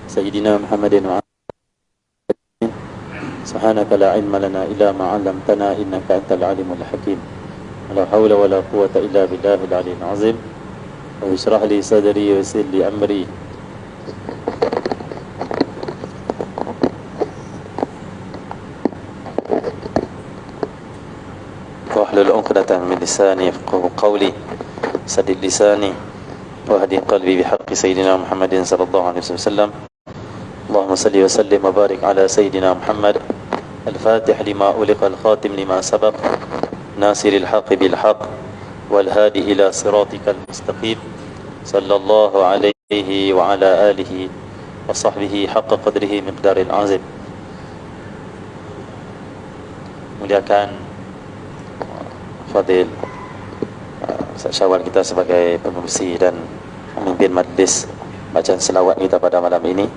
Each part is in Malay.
سيدنا محمد وعلى آله. سبحانك لا علم لنا إلا ما علمتنا إنك أنت العليم الحكيم. لا حول ولا قوة إلا بالله العلي العظيم. واشرح لي صدري ويسر لي أمري واحلل عقدة من لساني يفقهوا قولي. سدد لساني واهدي قلبي بحق سيدنا محمد صلى الله عليه وسلم. اللهم صل وسلم وبارك على سيدنا محمد الفاتح لما أغلق الخاتم لما سبق ناصر الحق بالحق والهادي إلى صراطك المستقيم صلى الله عليه وعلى آله وصحبه حق قدره مقدار العظيم. Muliakan Fadil Ustaz Syawal kita sebagai pengurusi dan pemimpin majlis bacaan selawat kita pada malam ini.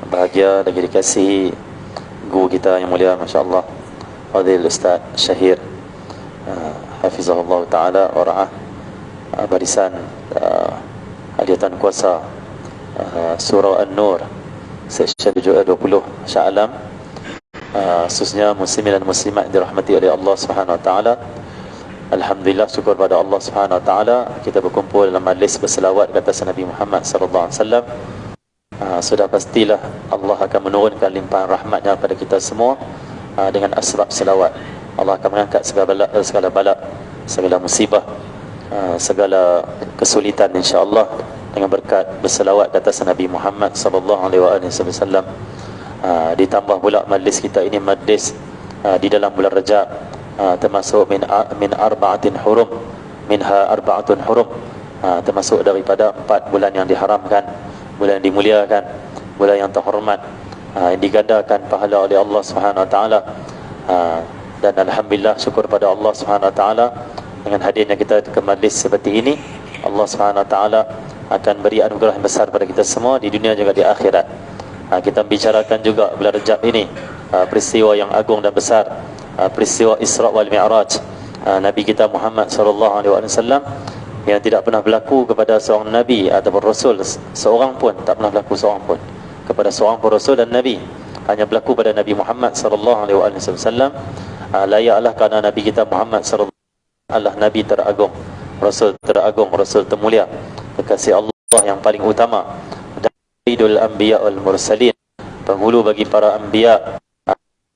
Bahagia lagi dikasihi guru kita yang mulia, Masya Allah, Fadil Ustaz Syahir Hafizahullah Ta'ala wa ra'ah, barisan hadiatan kuasa Surah An-Nur Seksyen 20 Masya Alam, khususnya muslimin dan muslimat dirahmati oleh Allah Subhanahu Wa Ta'ala. Alhamdulillah, syukur pada Allah Subhanahu Wa Ta'ala, kita berkumpul dalam majlis berselawat ke atas Nabi Muhammad sallallahu alaihi wasallam. Sudah pastilah Allah akan menurunkan limpahan rahmatnya kepada kita semua dengan asbab selawat. Allah akan mengangkat segala bala, segala musibah, segala kesulitan insya-Allah dengan berkat berselawat ke atas Nabi Muhammad sallallahu alaihi wasallam. Ditambah pula majlis kita ini majlis di dalam bulan Rajab, termasuk min arba'atin hurum, minha arba'atun hurum, termasuk daripada 4 bulan yang diharamkan, bulan yang dimuliakan, bulan yang terhormat, yang digandakan pahala oleh Allah Subhanahu Wa Taala. Dan alhamdulillah, syukur pada Allah Subhanahu Wa Taala, dengan hadirnya kita ke majlis seperti ini, Allah Subhanahu Wa Taala akan beri anugerah yang besar pada kita semua di dunia juga di akhirat. Kita bicarakan juga bulan Rajab ini peristiwa yang agung dan besar, peristiwa Isra wal Mi'raj Nabi kita Muhammad sallallahu alaihi wasallam, yang tidak pernah berlaku kepada seorang nabi ataupun rasul seorang pun, tak pernah berlaku seorang pun kepada seorang pun rasul dan nabi, hanya berlaku pada Nabi Muhammad sallallahu alaihi wasallam. Layaklah kerana Nabi kita Muhammad sallallahu alaihi wasallam adalah nabi teragung, rasul termulia, kekasih Allah yang paling utama, Sayyidul Anbiya wal Mursalin, penghulu bagi para anbiya,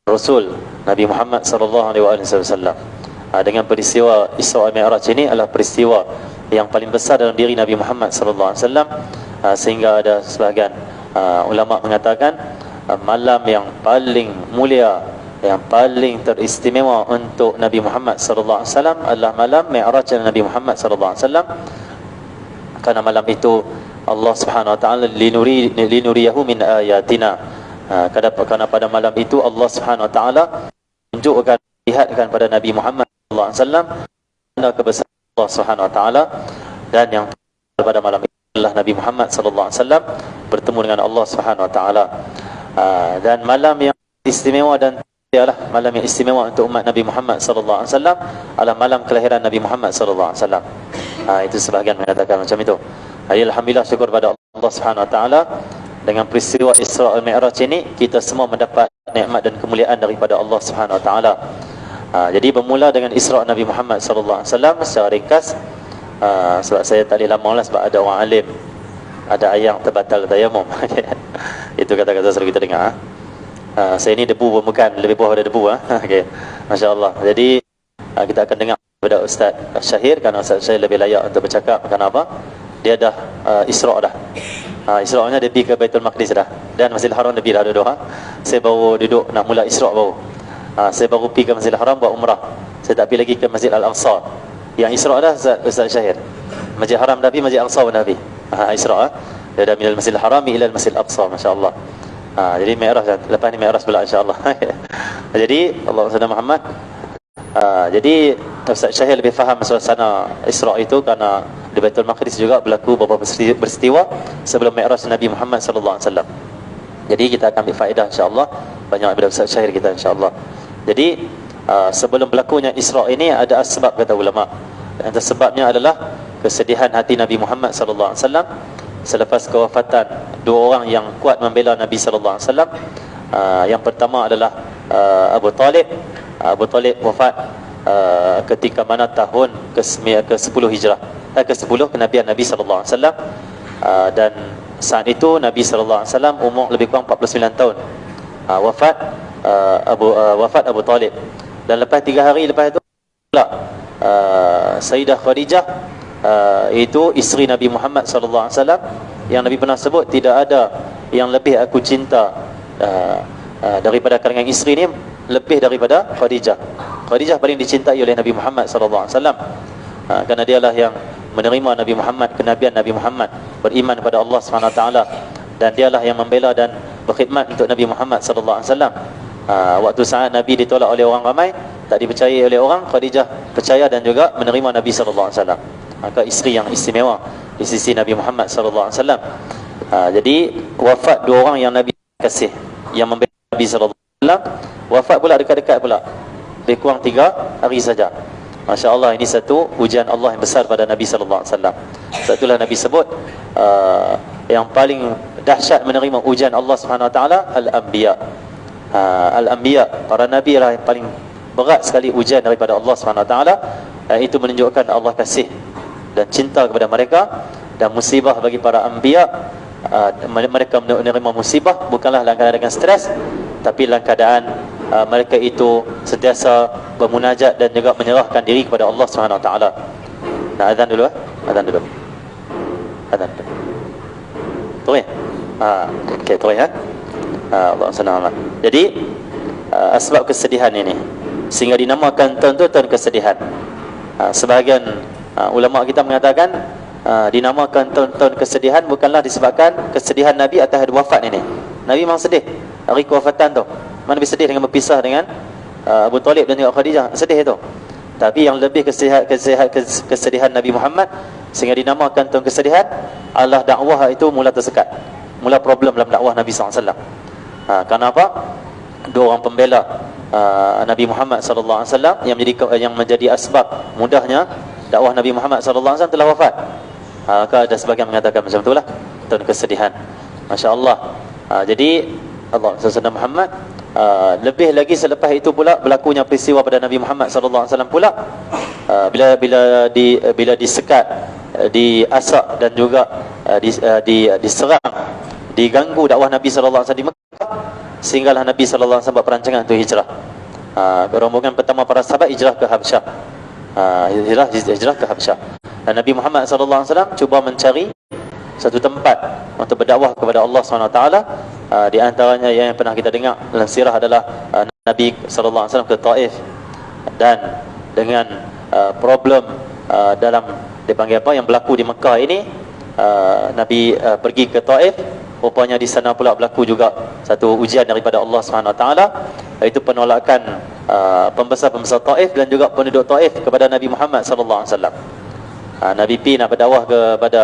rasul Nabi Muhammad sallallahu alaihi wasallam. Dengan peristiwa Isra wal Mi'raj ini adalah peristiwa yang paling besar dalam diri Nabi Muhammad sallallahu alaihi wasallam, sehingga ada sebahagian ulama mengatakan malam yang paling mulia, yang paling teristimewa untuk Nabi Muhammad sallallahu alaihi wasallam adalah malam Mi'raj Nabi Muhammad sallallahu alaihi wasallam, karena malam itu Allah Subhanahu Wa Taala linuriyahu min ayatina, karena pada malam itu Allah Subhanahu Wa Taala menunjukkan, lihatkan pada Nabi Muhammad sallallahu alaihi wasallam kebesaran Allah Subhanahu Wa Taala, dan yang pada malam itu adalah Nabi Muhammad sallallahu alaihi wasallam bertemu dengan Allah Subhanahu Wa Taala. Dan malam yang istimewa dan ialah malam yang istimewa untuk umat Nabi Muhammad sallallahu alaihi wasallam adalah malam kelahiran Nabi Muhammad sallallahu alaihi wasallam. Itu sebahagian mengatakan macam itu. Alhamdulillah, syukur pada Allah Subhanahu Wa Taala, dengan peristiwa Isra wal Mi'raj ini kita semua mendapat nikmat dan kemuliaan daripada Allah Subhanahu Wa Taala. Jadi bermula dengan Isra Nabi Muhammad sallallahu alaihi wasallam secara ringkas, sebab saya tak boleh lama lah, sebab ada orang alim, ada ayat terbatal tayamum. Itu kata-kata selalu kita dengar. Saya ni debu pun bukan, lebih bawah dari debu. Okay. Masya Allah. Jadi kita akan dengar daripada Ustaz Syahir, kerana Ustaz Syahir lebih layak untuk bercakap. Kenapa? Dia dah Isra dah. Isra-nya dia pergi ke Baitul Maqdis dah, dan Masjidil Haram dia pergi dah duduk. Saya baru duduk nak mula Isra baru. Saya baru pergi ke Masjidil Haram buat umrah. Saya tak pergi lagi ke Masjid Al-Aqsa. Yang Isra dah Ustaz Syahir. Masjid Haram dah pergi, Masjid Al-Aqsa pun dah pergi. Isra dia dah minal Masjidil Haram ila Masjid Al-Aqsa, masya-Allah. Jadi Mi'raj, lepas ni Mi'raj pula insya-Allah. Jadi Allah Subhanahu Muhammad. Jadi Ustaz Syahir lebih faham suasana Isra itu, kerana di Baitul Maqdis juga berlaku beberapa peristiwa sebelum Mi'raj Nabi Muhammad sallallahu alaihi wasallam. Jadi kita akan ambil faedah insya-Allah banyak daripada Ustaz Syahir kita insya-Allah. Jadi sebelum berlakunya Isra ini ada sebab, kata ulama. Antara sebabnya adalah kesedihan hati Nabi Muhammad sallallahu alaihi wasallam selepas kewafatan dua orang yang kuat membela Nabi sallallahu alaihi wasallam. Yang pertama adalah Abu Talib. Abu Talib wafat ketika mana tahun ke-10 Hijrah, ke-10 kenabian Nabi sallallahu alaihi wasallam. Dan saat itu Nabi sallallahu alaihi wasallam umur lebih kurang 49 tahun. Wafat Abu Talib. Dan lepas 3 hari lepas itu pula Sayyidah Khadijah, itu isteri Nabi Muhammad sallallahu alaihi wasallam, yang Nabi pernah sebut tidak ada yang lebih aku cinta daripada kalangan isteri ni lebih daripada Khadijah. Khadijah paling dicintai oleh Nabi Muhammad sallallahu alaihi wasallam, kerana dialah yang menerima Nabi Muhammad, kenabian Nabi Muhammad, beriman kepada Allah Subhanahu Wa Taala, dan dialah yang membela dan berkhidmat untuk Nabi Muhammad sallallahu alaihi wasallam. Waktu saat Nabi ditolak oleh orang ramai, tak dipercayai oleh orang, Khadijah percaya dan juga menerima Nabi sallallahu alaihi wasallam. Maka isteri yang istimewa di sisi Nabi Muhammad sallallahu alaihi wasallam. Jadi wafat dua orang yang Nabi kasih, yang membela Nabi sallallahu alaihi wasallam, wafat pula dekat-dekat pula, lebih kurang 3 hari saja. Masya Allah, ini satu ujian Allah yang besar pada Nabi sallallahu alaihi wasallam. Itulah Nabi sebut yang paling dahsyat menerima ujian Allah Subhanahu Wa Taala al-anbiya. Al-anbiya, para nabi lah yang paling berat sekali ujian daripada Allah Subhanahu Wa Taala. Itu menunjukkan Allah kasih dan cinta kepada mereka. Dan musibah bagi para anbiya, mereka menerima musibah bukanlah dalam keadaan dengan stres, tapi dalam keadaan mereka itu sentiasa bermunajat dan juga menyerahkan diri kepada Allah Subhanahu Wa Taala. Nah, azan dulu azan dulu. Azan dulu. Terus. Okey, terus ya. Allah SWT. Jadi asbab kesedihan ini sehingga dinamakan tahun-tahun kesedihan. Sebahagian ulama kita mengatakan dinamakan tahun-tahun kesedihan bukanlah disebabkan kesedihan Nabi atas hari wafat ini. Nabi memang sedih hari kewafatan tu. Mana Nabi sedih dengan berpisah dengan Abu Talib dan juga Khadijah, sedih itu. Tapi yang lebih kesedihan Nabi Muhammad sehingga dinamakan tahun kesedihan, Allah dakwah itu mula tersekat, mula problem dalam dakwah Nabi SAW. Kenapa? Dua orang pembela Nabi Muhammad sallallahu alaihi wasallam yang menjadi asbab mudahnya dakwah Nabi Muhammad sallallahu alaihi wasallam telah wafat. Maka ada sebagian mengatakan macam itulah tahun kesedihan. Masya-Allah. Jadi Allah Rasulullah Muhammad, lebih lagi selepas itu pula berlakunya peristiwa pada Nabi Muhammad sallallahu alaihi wasallam pula, bila disekat, diasak dan juga diserang, diganggu dakwah Nabi sallallahu alaihi wasallam di Mekah, sehinggalah Nabi sallallahu alaihi wasallam buat perancangan untuk hijrah. Rombongan pertama para sahabat hijrah ke Habsyah. Hijrah ke Habsyah. Dan Nabi Muhammad sallallahu alaihi wasallam cuba mencari satu tempat untuk berdakwah kepada Allah Subhanahu Wa Taala. Di antaranya yang pernah kita dengar dalam sirah adalah Nabi sallallahu alaihi wasallam ke Taif, dan dengan problem dalam dipanggil apa yang berlaku di Mekah ini, Nabi pergi ke Taif. Rupanya di sana pula berlaku juga satu ujian daripada Allah Subhanahu Wa Taala, iaitu penolakan pembesar-pembesar Taif dan juga penduduk Taif kepada Nabi Muhammad sallallahu alaihi wasallam. Nabi pergi nak berdakwah kepada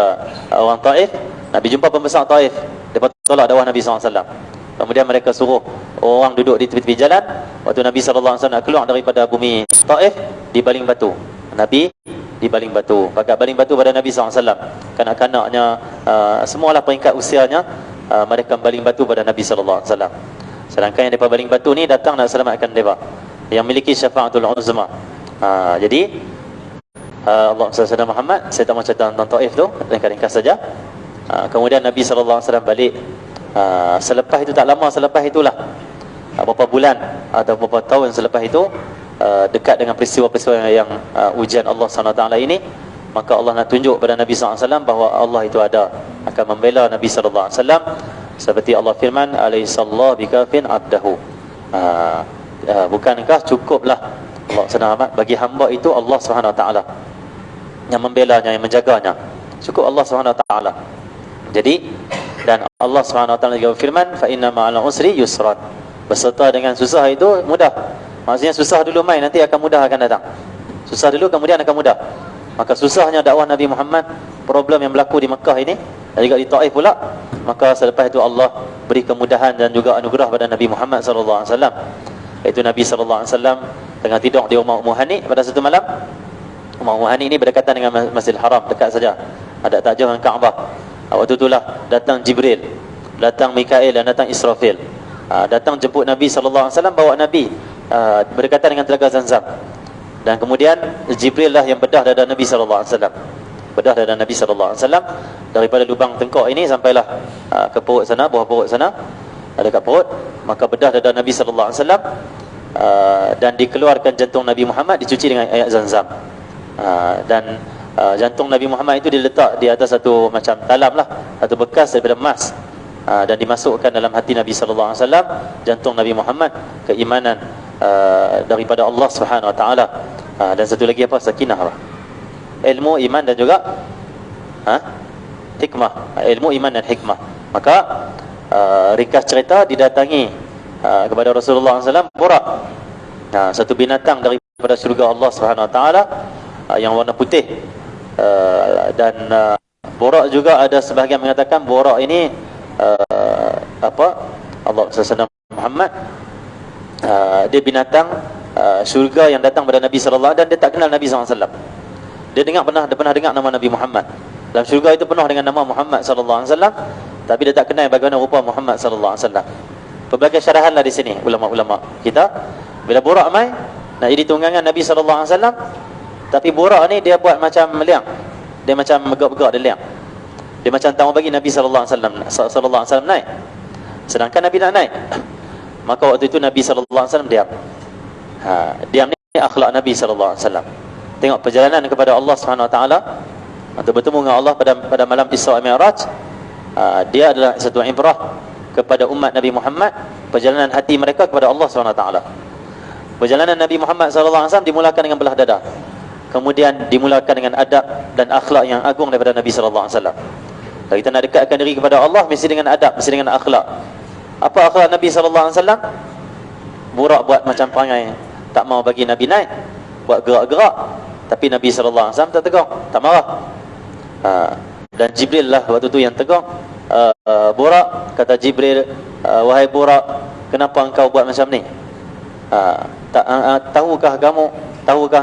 orang Taif. Nabi jumpa pembesar Taif, dia tolak dakwah Nabi sallallahu alaihi wasallam. Kemudian mereka suruh orang duduk di tepi-tepi jalan. Waktu Nabi sallallahu alaihi wasallam nak keluar daripada bumi Taif, dibaling batu. Nabi dibaling batu, pakai baling batu pada Nabi SAW. Kanak-kanaknya, semualah peringkat usianya, mereka baling batu pada Nabi SAW. Sedangkan yang mereka baling batu ni datang nak selamatkan mereka, yang memiliki syafa'atul uzma. Jadi Allah SWT Muhammad, saya tak mau cerita tentang Taif tu, ringkas-ringkas saja. Kemudian Nabi SAW balik. Selepas itu, tak lama selepas itulah, beberapa bulan atau beberapa tahun selepas itu, dekat dengan peristiwa-peristiwa yang ujian Allah SWT ini, maka Allah nak tunjuk pada Nabi SAW bahawa Allah itu ada, akan membela Nabi SAW. Seperti Allah firman, alaihissallahu bikafin abdahu. Bukankah cukuplah Allah SWT bagi hamba itu Allah SWT yang membelanya, yang menjaganya. Cukup Allah SWT. Jadi, dan Allah SWT juga firman, fa inna ma'al usri yusran. Berserta dengan susah itu mudah. Maksudnya susah dulu main, nanti akan mudah akan datang. Susah dulu, kemudian akan mudah. Maka susahnya dakwah Nabi Muhammad, problem yang berlaku di Mekah ini, dan juga di Taif pula, maka selepas itu Allah beri kemudahan dan juga anugerah pada Nabi Muhammad SAW. Iaitu Nabi SAW tengah tidur di rumah Ummu Hani pada satu malam. Ummu Hani ini berdekatan dengan Masjidil Haram, dekat saja, ada tak jauh dengan Kaabah. Waktu itulah datang Jibril, datang Mikail dan datang Israfil. Datang jemput Nabi sallallahu alaihi wasallam, bawa Nabi berdekatan dengan telaga Zamzam. Dan kemudian Jibril lah yang bedah dada Nabi sallallahu alaihi wasallam. Bedah dada Nabi sallallahu alaihi wasallam daripada lubang tengkok ini sampailah ke perut sana, bawah perut sana, dekat perut. Maka bedah dada Nabi sallallahu alaihi wasallam dan dikeluarkan jantung Nabi Muhammad, dicuci dengan air Zamzam. Dan jantung Nabi Muhammad itu diletak di atas satu macam talam lah, satu bekas daripada emas, dan dimasukkan dalam hati Nabi sallallahu alaihi wasallam jantung Nabi Muhammad, keimanan daripada Allah Subhanahu wa taala. Dan satu lagi apa? Sakinah lah. Ilmu, iman dan juga hikmah. Ilmu, iman dan hikmah. Maka ringkas cerita, didatangi kepada Rasulullah SAW Burak, satu binatang daripada syurga Allah Subhanahu wa taala yang warna putih. Dan Burak juga ada sebahagian mengatakan Burak ini Allah SWT Muhammad, dia binatang syurga yang datang pada Nabi sallallahu alaihi wasallam, dan dia tak kenal Nabi sallallahu alaihi wasallam. Dia pernah dengar nama Nabi Muhammad. Dalam syurga itu penuh dengan nama Muhammad sallallahu alaihi wasallam, tapi dia tak kenal bagaimana rupa Muhammad sallallahu alaihi wasallam. Pelbagai syarahanlah di sini ulama-ulama kita. Bila Burak mai nak jadi tunggangan Nabi sallallahu alaihi wasallam, tapi Burak ni dia buat macam meliang. Dia macam megak-megak, dia liang. Dia macam tak mau bagi Nabi sallallahu alaihi wasallam naik. Sedangkan Nabi nak naik. Maka waktu itu Nabi sallallahu alaihi wasallam diam. Diam ni akhlak Nabi sallallahu alaihi wasallam. Tengok perjalanan kepada Allah Subhanahu wa taala, untuk bertemu dengan Allah pada malam Isra Mi'raj. Dia adalah satu ibrah kepada umat Nabi Muhammad, perjalanan hati mereka kepada Allah Subhanahu wa taala. Perjalanan Nabi Muhammad sallallahu alaihi wasallam dimulakan dengan belah dada. Kemudian dimulakan dengan adab dan akhlak yang agung daripada Nabi sallallahu alaihi wasallam. Kalau kita nak dekatkan diri kepada Allah, mesti dengan adab, mesti dengan akhlak. Apa akhlak Nabi sallallahu alaihi wasallam? Burak buat macam perangai tak mau bagi Nabi naik, buat gerak-gerak, tapi Nabi sallallahu alaihi wasallam tak tegang, tak marah. Dan Jibril lah waktu tu yang tegang. Burak, kata Jibril, wahai Burak, kenapa engkau buat macam ni? Tahukah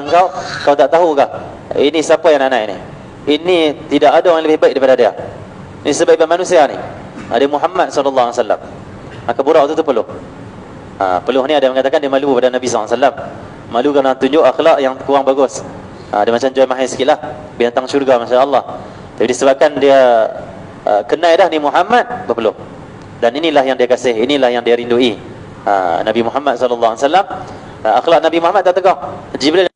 engkau tak tahukah ini siapa yang nak naik ni? Ini tidak ada orang lebih baik daripada dia. Ini sebaik-baik manusia ni, ada Muhammad sallallahu alaihi wasallam. Maka Burak waktu tu peluh. Peluh ni ada yang mengatakan dia malu pada Nabi sallallahu alaihi wasallam. Malu kerana tunjuk akhlak yang kurang bagus. Dia macam Joy Mahir sikit lah, binatang syurga, Masya Allah. Tapi disebabkan dia kenal dah ni Muhammad, berpeluh. Dan inilah yang dia kasih, inilah yang dia rindui, Nabi Muhammad sallallahu alaihi wasallam. Akhlak Nabi Muhammad tak tegang. Jibril,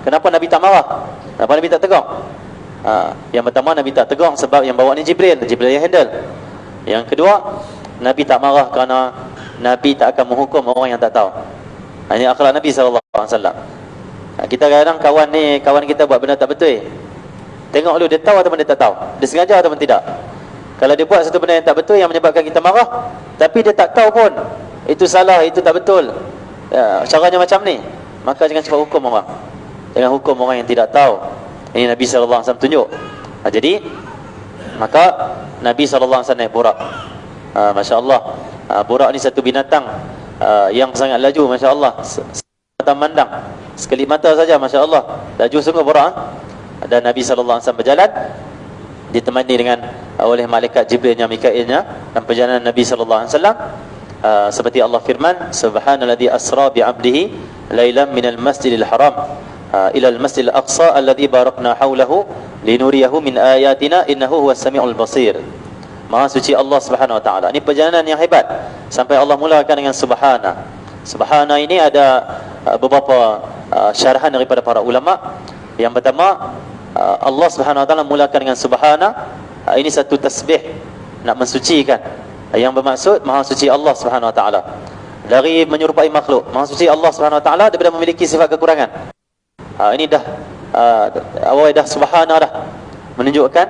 kenapa Nabi tak marah? Kenapa Nabi tak tegang? Yang pertama, Nabi tak tegang sebab yang bawa ni Jibril yang handle. Yang kedua, Nabi tak marah kerana Nabi tak akan menghukum orang yang tak tahu. Ini akhlak Nabi sallallahu alaihi wasallam. Kita kadang kawan kita buat benda tak betul, tengok dulu dia tahu atau dia tak tahu, dia sengaja atau tidak. Kalau dia buat satu benda yang tak betul yang menyebabkan kita marah, tapi dia tak tahu pun itu salah, itu tak betul, caranya macam ni, maka jangan cepat hukum orang. Jangan hukum orang yang tidak tahu. Ini Nabi sallallahu alaihi wasallam tunjuk. Jadi maka Nabi sallallahu alaihi wasallam naik Burak. Masya-Allah. Burak ni satu binatang yang sangat laju, masya-Allah. Mata mandang, sekelip mata saja, masya-Allah. Laju sungguh Burak. Dan Nabi sallallahu alaihi wasallam berjalan ditemani dengan oleh malaikat Jibril-nya, Mikailnya, dan perjalanan Nabi sallallahu alaihi wasallam seperti Allah firman, subhanalladzi asra bi 'abdihi lailan minal masjidil haram ila al masjidil aqsa alladzi barakna haulahu linuriyahu min ayatina innahu huwas samiul basir. Maha suci Allah Subhanahu wa taala. Ini perjalanan yang hebat sampai Allah mulakan dengan subhana. Subhana ini ada beberapa syarahan daripada para ulama. Yang pertama, Allah Subhanahu wa taala mulakan dengan subhana. Ini satu tasbih nak mensucikan, yang bermaksud maha suci Allah Subhanahu wa taala dari menyerupai makhluk. Maha suci Allah Subhanahu wa taala daripada memiliki sifat kekurangan. Ini dah awal dah subhana dah menunjukkan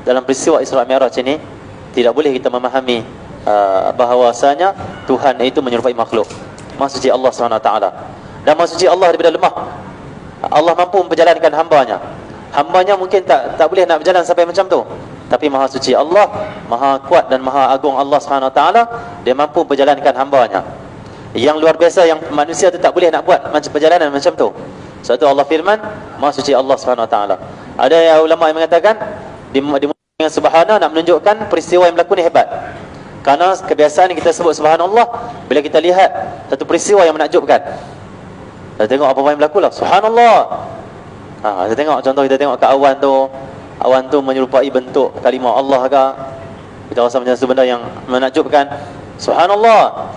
dalam peristiwa Isra Mi'raj ini tidak boleh kita memahami bahawasanya Tuhan itu menyerupai makhluk. Maha suci Allah Subhanahu wa taala. Dan maha suci Allah daripada lemah. Allah mampu memperjalankan hambanya. Hambanya mungkin tak boleh nak berjalan sampai macam tu. Tapi maha suci Allah, maha kuat dan maha agung Allah Subhanahu wa taala, dia mampu memperjalankan hambanya. Yang luar biasa yang manusia tu tak boleh nak buat macam perjalanan macam tu. Sebab tu Allah firman, maha suci Allah Subhanahu wa taala. Ada ulama yang mengatakan dengan subhana nak menunjukkan peristiwa yang berlaku ni hebat. Karena kebiasaan kita sebut subhanallah bila kita lihat satu peristiwa yang menakjubkan. Kita tengok apa yang berlaku lah, subhanallah. Kita tengok contoh, kita tengok kat awan tu menyerupai bentuk kalimah Allah ke, kita rasa macam satu benda yang menakjubkan, subhanallah.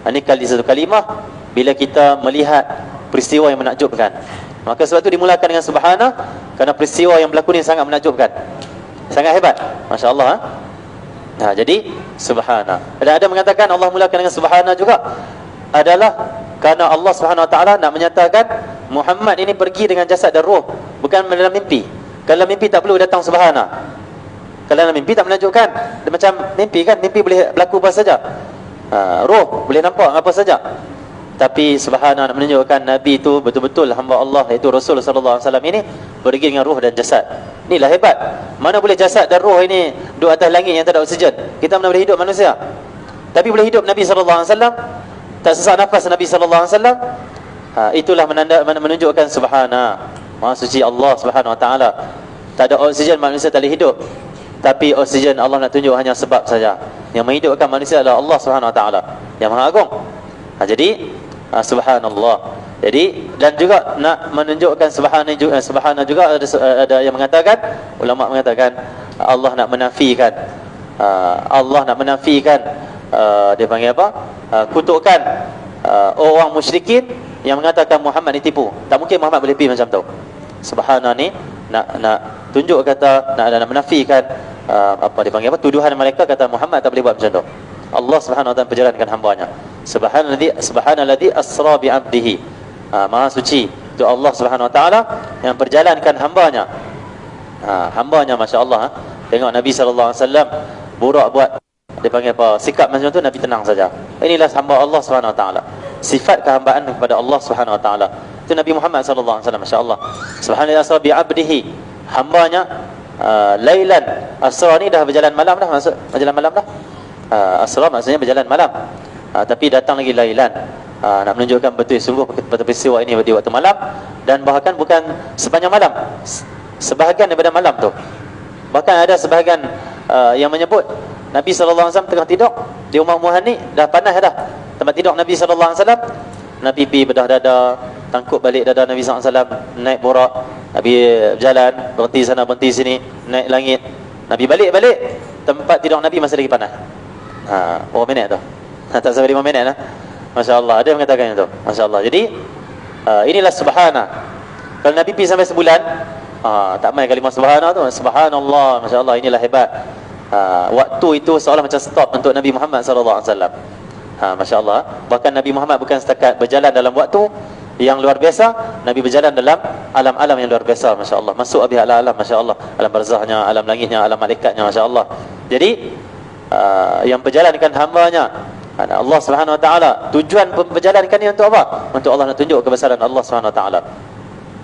Ini satu kalimah bila kita melihat peristiwa yang menakjubkan. Maka sebab tu dimulakan dengan subhana, kerana peristiwa yang berlaku ni sangat menakjubkan, sangat hebat, Masya Allah. Jadi subhana. Ada mengatakan Allah mulakan dengan subhana juga adalah kerana Allah Subhanahu Wa Taala nak menyatakan Muhammad ini pergi dengan jasad dan roh, bukan dalam mimpi. Kalau mimpi tak perlu datang subhana. Kalau dalam mimpi tak menakjubkan. Dia macam mimpi kan, mimpi boleh berlaku apa saja. Roh boleh nampak apa saja. Tapi subhana nak menunjukkan Nabi itu betul-betul hamba Allah, iaitu Rasul sallallahu alaihi wasallam ini pergi dengan roh dan jasad. Inilah hebat. Mana boleh jasad dan roh ini duduk atas langit yang tak ada oksigen. Kita mana boleh hidup manusia. Tapi boleh hidup Nabi sallallahu alaihi wasallam. Tak sesak nafas Nabi sallallahu alaihi wasallam. Itulah menunjukkan subhana. Maha suci Allah Subhanahu Wa Taala. Tak ada oksigen, manusia tak boleh hidup. Tapi oksigen Allah nak tunjuk hanya sebab saja. Yang menghidupkan manusia adalah Allah Subhanahu Wa Taala yang Maha Agung. Jadi subhanallah. Jadi dan juga nak menunjukkan subhana juga ada yang mengatakan, ulama mengatakan Allah nak menafikan dia panggil apa? Kutukan orang musyrikin yang mengatakan Muhammad ni tipu. Tak mungkin Muhammad boleh pergi macam tu. Subhana ni nak tunjuk kata nak menafikan apa dia panggil apa? Tuduhan mereka kata Muhammad tak boleh buat macam tu. Allah Subhanahu Wa Taala perjalankan hamba-Nya. Subhanalladzi asra bi 'abdihi. Maha suci itu Allah Subhanahu Wa Taala yang perjalankan hamba-Nya. Hamba-Nya masya-Allah. Tengok Nabi sallallahu alaihi wasallam burak buat dia panggil apa? Sikap macam tu Nabi tenang saja. Inilah hamba Allah Subhanahu Wa Taala. Sifat kehambaan kepada Allah Subhanahu Wa Taala. Itu Nabi Muhammad sallallahu alaihi wasallam masya-Allah. Subhanalladzi asra bi 'abdihi. Hamba-Nya lailan. Asra ni dah berjalan malam dah, maksud berjalan malam dah. Asra maksudnya berjalan malam. Tapi datang lagi lailan. Nak menunjukkan betul sungguh peristiwa ini di waktu malam, dan bahkan bukan sepanjang malam, sebahagian daripada malam tu. Bahkan ada sebahagian yang menyebut Nabi sallallahu alaihi wasallam tengah tidur di rumah Ummu Hani, dah panas dah tempat tidur Nabi sallallahu alaihi wasallam. Nabi pergi bedah dada, tangkup balik dada Nabi sallallahu alaihi wasallam, naik borak. Nabi berjalan, berhenti sana berhenti sini, naik langit. Nabi balik tempat tidur Nabi masih lagi panas. Berapa minit tu? Tak sampai 5 minit lah. Masya Allah, ada yang mengatakan itu. Masya Allah. Jadi inilah subhana. Kalau Nabi pergi sampai sebulan, tak main kalimah subhana tu. Subhanallah, Masya Allah, inilah hebat. Waktu itu seolah macam stop untuk Nabi Muhammad SAW. Masya Allah. Bahkan Nabi Muhammad bukan setakat berjalan dalam waktu yang luar biasa, Nabi berjalan dalam alam-alam yang luar biasa. Masya Allah. Masuk abih alam, Masya Allah. Alam barzahnya, alam langitnya, alam malaikatnya, Masya Allah. Jadi yang berjalankan hamba-Nya Allah Subhanahu Wa Taala. Tujuan berjalankan ini untuk apa? Untuk Allah nak tunjuk kebesaran Allah Subhanahu Wa Taala.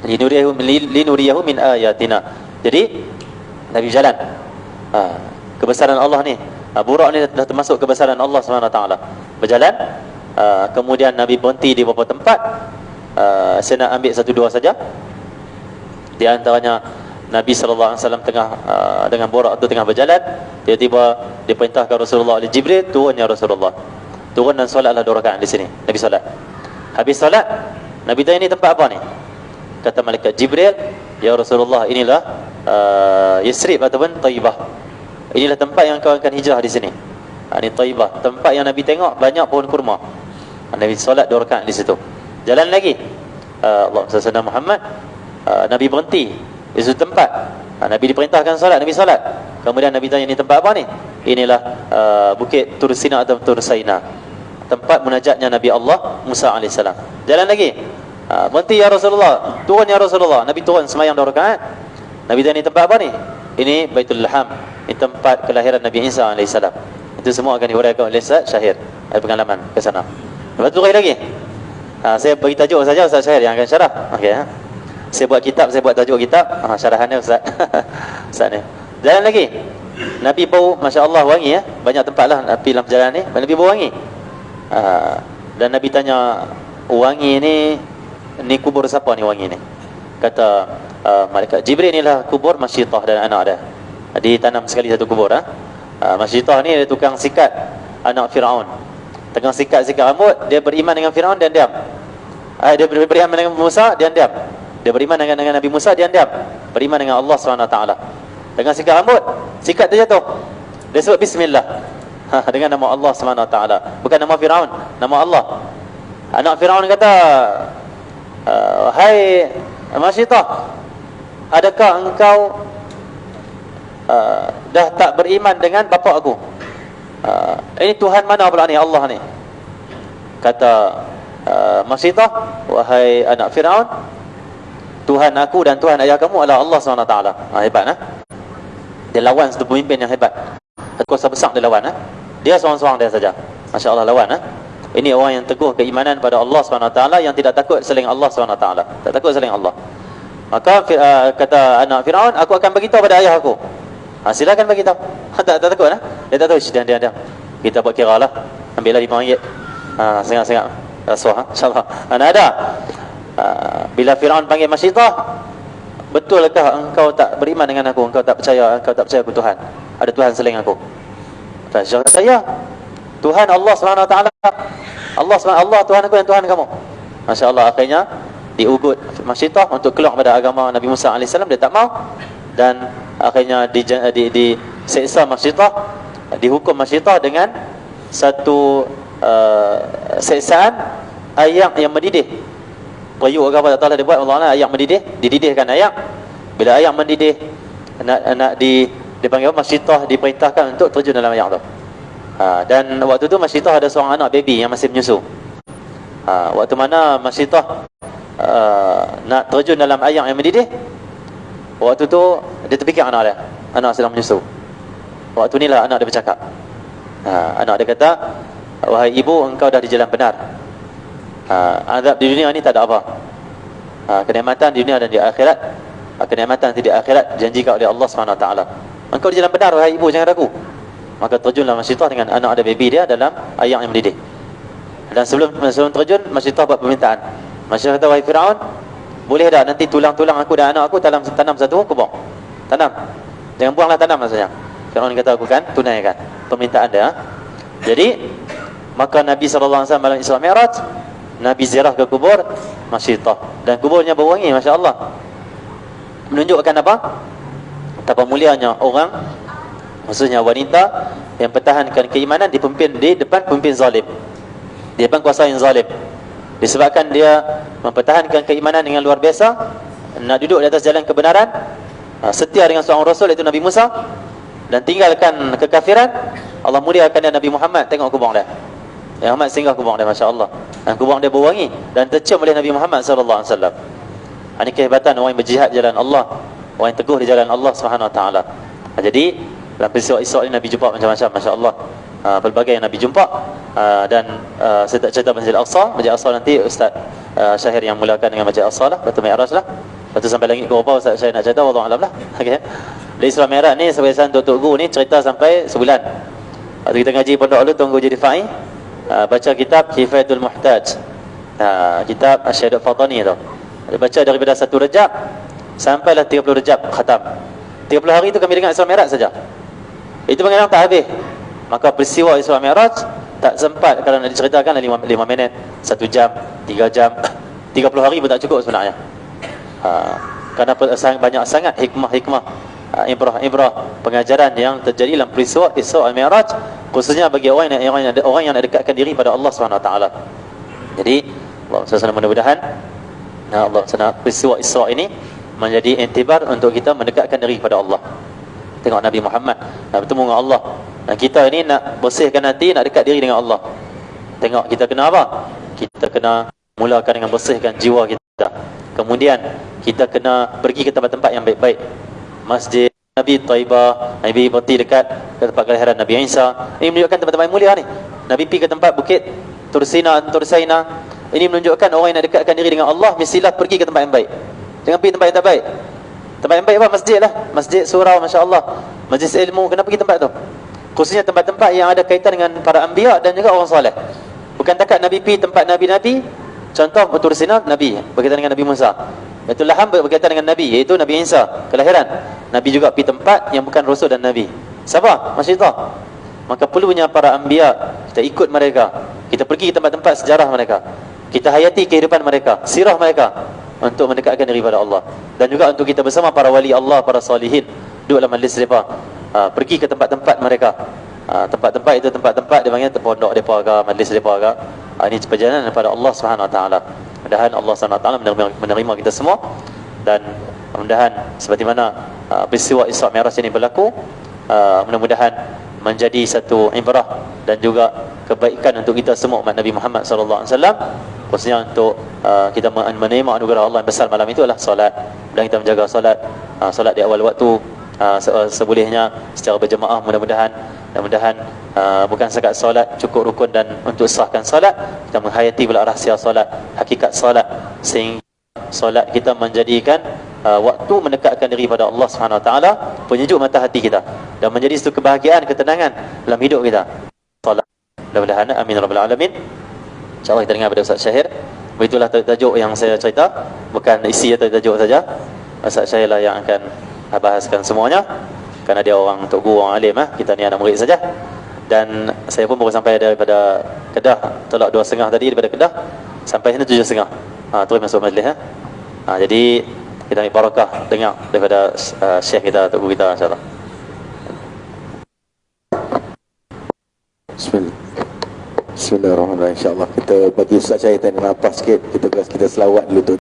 Linuriyahu min ayatina. Jadi Nabi jalan. Kebesaran Allah ni, burak ni dah termasuk kebesaran Allah Subhanahu Wa Taala. Berjalan, kemudian Nabi berhenti di beberapa tempat. Saya nak ambil satu dua saja. Di antaranya Nabi sallallahu alaihi wasallam tengah dengan borak tu tengah berjalan, tiba-tiba diperintahkan Rasulullah oleh Jibril, turun ya Rasulullah. Turun dan solatlah 2 rakaat di sini. Nabi solat. Habis solat, Nabi tanya, ini tempat apa ni? Kata malaikat Jibril, ya Rasulullah, inilah Yasrib ataupun Taibah. Inilah tempat yang kau akan hijrah di sini. Ini Taibah, tempat yang Nabi tengok banyak pohon kurma. Nabi solat 2 rakaat di situ. Jalan lagi. Allah sallallahu Muhammad, Nabi berhenti di situ tempat. Nabi diperintahkan solat, Nabi solat. Kemudian Nabi tanya, ini tempat apa ni? Inilah Bukit Tur Sina atau Tur Saina, tempat munajatnya Nabi Allah Musa AS. Jalan lagi. Berhenti ya Rasulullah, turun ya Rasulullah. Nabi turun semayang 2 rakaat. Nabi tanya, ini tempat apa ni? Ini Baitul Laham, ini tempat kelahiran Nabi Isa AS. Itu semua akan diuraikan oleh Ustaz Syahir. Ada pengalaman ke sana. Lepas tu lagi. Saya bagi tajuk saja, Ustaz Syahir yang akan syarah. Okey. Saya buat kitab, saya buat tajuk kitab. Syarahannya Ustaz. Ustaz ni. Jalan lagi. Nabi bau, Masya Allah, wangi ya. Banyak tempat lah Nabi dalam perjalanan ni, Nabi bau wangi. Dan Nabi tanya, wangi ni kubur siapa ni wangi ni? Kata malaikat Jibril, inilah kubur Masyitah dan anak dia. ditanam sekali satu kubur. Masyitah ni dia tukang sikat anak Firaun. Tengah sikat-sikat rambut, dia beriman dengan Firaun dan diam. Dia beriman dengan Musa, dia diam. Dia beriman dengan Nabi Musa, dia diam. Beriman dengan Allah SWT. Tengah sikat rambut, sikat terjatuh. Dia sebut bismillah. Dengan nama Allah SWT. Bukan nama Firaun, nama Allah. Anak Firaun kata, hai Masyitah, adakah engkau dah tak beriman dengan bapa aku? Ini Tuhan mana pula ni, Allah ni? Kata Masyitah, wahai anak Firaun, Tuhan aku dan Tuhan ayah kamu adalah Allah SWT. Hebat dia lawan satu pemimpin yang hebat, kuasa besar dia lawan. Dia seorang-seorang dia saja, Masya Allah lawan. Ini orang yang teguh keimanan pada Allah SWT, yang tidak takut selain Allah SWT. Tak takut selain Allah. Maka kata anak Firaun, aku akan beritahu pada ayah aku. Silakan beritahu. Tak takut dia tak tahu. Diam. Kita buat kira lah, ambillah RM5. Sengat-sengat rasuah, insyaAllah. Ada bila Firaun panggil Masyitah, betulkah engkau tak beriman dengan aku? Engkau tak percaya aku Tuhan? Ada Tuhan selain aku? Masyitah kata, ya, Tuhan Allah SWT. Allah Tuhan aku dan Tuhan kamu. Masya Allah, akhirnya diugut Masyitah untuk keluar pada agama Nabi Musa AS. Dia tak mau, dan akhirnya diseksa Masyitah, dihukum Masyitah dengan satu seksaan ayak yang mendidih. Periuk ke apa tak tahu dia buat, Allah ayak mendidih, dididihkan ayak. Bila ayak mendidih, nak dipanggil Masyitah, diperintahkan untuk terjun dalam ayak tu. Dan waktu tu Masyitah ada seorang anak baby yang masih menyusu. Waktu mana Masyitah nak terjun dalam ayak yang mendidih, waktu tu dia terfikir anak sedang menyusu. Waktu ni lah anak dia bercakap. Anak dia kata, wahai ibu, engkau dah di jalan benar. Azab di dunia ni tak ada apa. Kenikmatan di dunia dan di akhirat, kenikmatan di akhirat janjikan oleh Allah SWT. Engkau di jalan benar wahai ibu, jangan ragu. Maka terjunlah Masyitah dengan anak ada baby dia dalam ayak yang mendidih. Dan sebelum terjun, Masyitah buat permintaan. Masyitah kata, wahai Firaun, boleh tak nanti tulang-tulang aku dan anak aku tanam satu kubur? Tanam. Jangan buanglah, tanam maksudnya. Firaun kata, aku kan tunaikan permintaan dia. Jadi maka Nabi SAW malam Isra Mi'raj, Nabi ziarah ke kubur Masyitah, dan kuburnya berwangi, Masya Allah. Menunjukkan apa? Betapa mulianya orang, maksudnya wanita yang pertahankan keimanan di depan pemimpin zalim, di depan kuasa yang zalim. Disebabkan dia mempertahankan keimanan dengan luar biasa, nak duduk di atas jalan kebenaran, setia dengan seorang Rasul iaitu Nabi Musa, dan tinggalkan kekafiran, Allah muliakan dia Nabi Muhammad. Tengok kubur dia, Muhammad singgah kubur dia, Masya Allah. Dan kubur dia berwangi dan tercium oleh Nabi Muhammad SAW. Ini kehebatan orang yang berjihad di jalan Allah, orang yang teguh di jalan Allah SWT. Jadi dalam peristiwa Isra' ini Nabi jumpa macam-macam, Masya Allah. Pelbagai yang Nabi jumpa. Dan saya tak cerita Masjid Al-Aqsa. Masjid Al-Aqsa nanti Ustaz Syahir yang mulakan dengan Masjid Al-Aqsa lah, Batu Mi'raj lah. Lepas tu sampai langit ke berapa Ustaz saya nak cerita, wallahualam lah. Okay. Di Isra' Mi'raj ni sebagai Tok Guru ni cerita sampai sebulan. Waktu kita ngaji pondok dulu, tunggu jadi fa'i, baca kitab Kifayatul Muhtaj, kitab Asy-Syaikh Fatani tu. Dia baca daripada 1 Rejab sampailah 30 Rejab khatam. 30 hari tu kami dengar Isra' Mi'raj saja. Itu kadang tak habis. Maka peristiwa Isra' Mi'raj tak sempat kalau nak diceritakan 5 minit, 1 jam, 3 jam, 30 hari pun tak cukup sebenarnya. Kerana banyak sangat hikmah-hikmah, ibrah pengajaran yang terjadi dalam peristiwa Isra' Mi'raj, khususnya bagi orang yang nak dekatkan diri pada Allah SWT. Jadi Allah SWT mudah-mudahan Allah SWT peristiwa Isra' ini menjadi intibar untuk kita mendekatkan diri pada Allah. Tengok Nabi Muhammad nak bertemu dengan Allah, dan kita ini nak bersihkan hati, nak dekat diri dengan Allah. Tengok kita kena apa? Kita kena mulakan dengan bersihkan jiwa kita. Kemudian kita kena pergi ke tempat-tempat yang baik-baik. Masjid Nabi Taibah, Nabi berhenti dekat ke tempat kelahiran Nabi Isa. Ini menunjukkan tempat-tempat yang mulia ni. Nabi pergi ke tempat Bukit Tursaina. Ini menunjukkan orang yang nak dekatkan diri dengan Allah mestilah pergi ke tempat yang baik. Jangan pergi tempat yang tak baik. Tempat yang baik apa? Masjid lah. Masjid, surau, Masya Allah. Majlis ilmu, kena pergi tempat tu. Khususnya tempat-tempat yang ada kaitan dengan para anbiya dan juga orang soleh. Bukan takat Nabi pergi tempat Nabi-Nabi. Contoh Tursaina, Nabi berkaitan dengan Nabi Musa. Baitul Laham berkaitan dengan Nabi, iaitu Nabi Isa, kelahiran. Nabi juga pergi tempat yang bukan Rasul dan Nabi. Siapa? Masyarakat. Maka perlunya para anbiya, kita ikut mereka, kita pergi ke tempat-tempat sejarah mereka, kita hayati kehidupan mereka, sirah mereka, untuk mendekatkan diri pada Allah. Dan juga untuk kita bersama para wali Allah, para salihin, duduk dalam majlis mereka, pergi ke tempat-tempat mereka. Tempat-tempat itu tempat-tempat dia panggil pondok mereka ke, majlis mereka ke. Ini perjalanan daripada Allah Subhanahu Wa Taala. Mudah-mudahan Allah Subhanahu Wa Taala menerima kita semua, dan mudah-mudahan seperti mana peristiwa Isra Mi'raj ini berlaku, mudah-mudahan menjadi satu ibrah dan juga kebaikan untuk kita semua umat Nabi Muhammad sallallahu alaihi wasallam, khususnya untuk kita menerima anugerah Allah yang besar malam itu adalah solat. Dan kita menjaga solat, solat di awal waktu, sebolehnya secara berjemaah. Mudah-mudahan bukan sekadar solat, cukup rukun, dan untuk sahkan solat kita menghayati pula rahsia solat, hakikat solat, sehingga solat kita menjadikan waktu mendekatkan diri pada Allah Subhanahu Wa Taala, penyejuk mata hati kita, dan menjadi satu kebahagiaan, ketenangan dalam hidup kita. Solat, mudah-mudahan, amin rabbal alamin. InsyaAllah kita dengar pada Ustaz Syahir. Begitulah tajuk yang saya cerita, bukan isi atau tajuk saja. Ustaz Syahir lah yang akan bahaskan semuanya, kerana dia orang untuk guru, orang alim, kita ni anak murid saja. Dan saya pun baru sampai daripada Kedah, tolak 2.30 tadi daripada Kedah, sampai sini 7.30. Terus masuk majlis. Jadi kita ambil barakah dengar daripada Syekh kita, untuk guru kita, insyaAllah. Bismillahirrahmanirrahim. InsyaAllah kita bagi Ustaz Syahir tadi nafas sikit, kita selawat dulu tu.